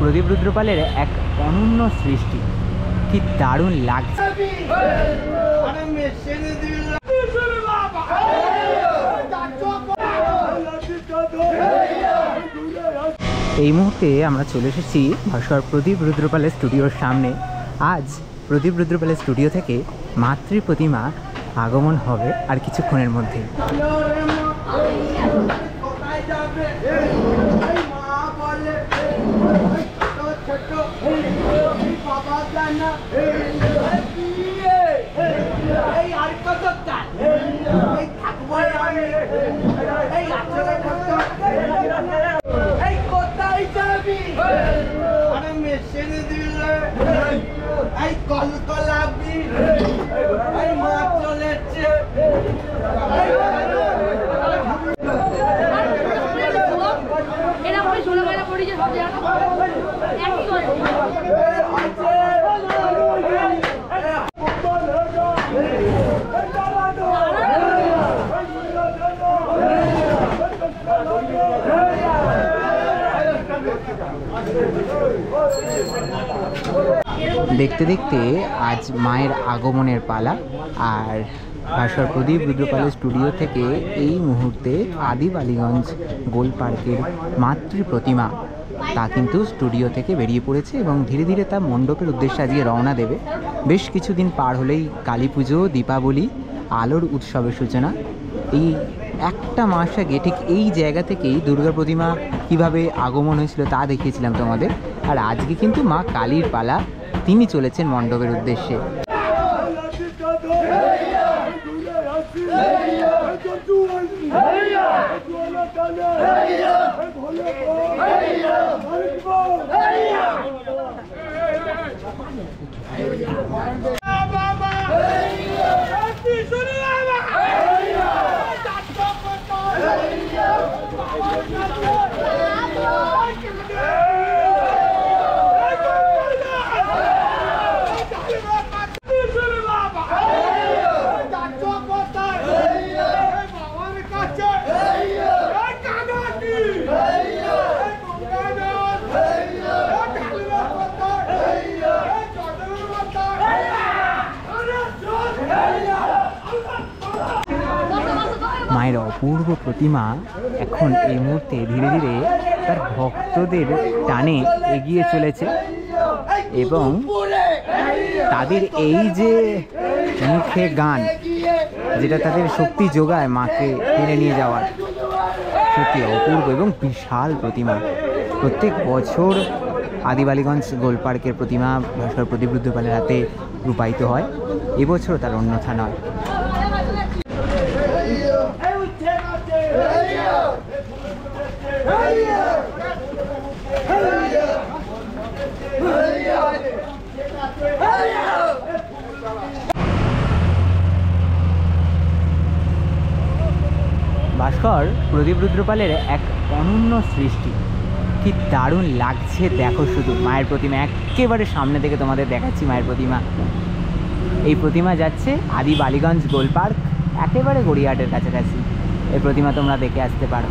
প্রদীপ রুদ্রপালের এক অনন্য সৃষ্টি, কি দারুণ লাগছে। এই মুহূর্তে আমরা চলে এসেছি ভাস্কর প্রদীপ রুদ্রপালের স্টুডিওর সামনে। আজ প্রদীপ রুদ্রপালের স্টুডিও থেকে মাতৃ প্রতিমা আগমন হবে আর কিছুক্ষণের মধ্যে। দেখতে দেখতে আজ মায়ের আগমনের পালা। আর ভাস্কর প্রদীপ রুদ্রপালের স্টুডিও থেকে এই মুহূর্তে আদি বালিগঞ্জ গোল পার্কের মাতৃ প্রতিমা তা কিন্তু স্টুডিও থেকে বেরিয়ে পড়েছে এবং ধীরে ধীরে তা মণ্ডপের উদ্দেশ্যে আজকে রওনা দেবে। বেশ কিছুদিন পার হলেই কালী পুজো, দীপাবলি, আলোর উৎসবের সূচনা। এই একটা মাস আগে ঠিক এই জায়গা থেকেই দুর্গা প্রতিমা কিভাবে আগমন হয়েছিল তা দেখিয়েছিলাম তোমাদের। আর আজকে কিন্তু মা কালীর পালা, তিনি চলেছেন মণ্ডপের উদ্দেশ্যে। মায়ের অপূর্ব প্রতিমা এখন এই মুহূর্তে ধীরে ধীরে তার ভক্তদের টানে এগিয়ে চলেছে এবং তাদের এই যে মুখে গান, যেটা তাদের শক্তি যোগায় মাকে টেনে নিয়ে যাওয়ার, সত্যি অপূর্ব এবং বিশাল প্রতিমা। প্রত্যেক বছর আদি বালিগঞ্জ গোল পার্কের প্রতিমা ভাস্কর প্রদীপ রুদ্রপালের হাতে রূপায়িত হয়, এবছরও তার অন্যথা নয়। ভাস্কর প্রদীপ রুদ্রপালের এক অনন্য সৃষ্টি, কি দারুণ লাগছে দেখো শুধু। মায়ের প্রতিমা একেবারে সামনে থেকে তোমাদের দেখাচ্ছি। মায়ের প্রতিমা, এই প্রতিমা যাচ্ছে আদি বালিগঞ্জ গোল পার্ক, একেবারে গড়িয়াহাটের কাছাকাছি। এই প্রতিমা তোমরা দেখে আসতে পারো।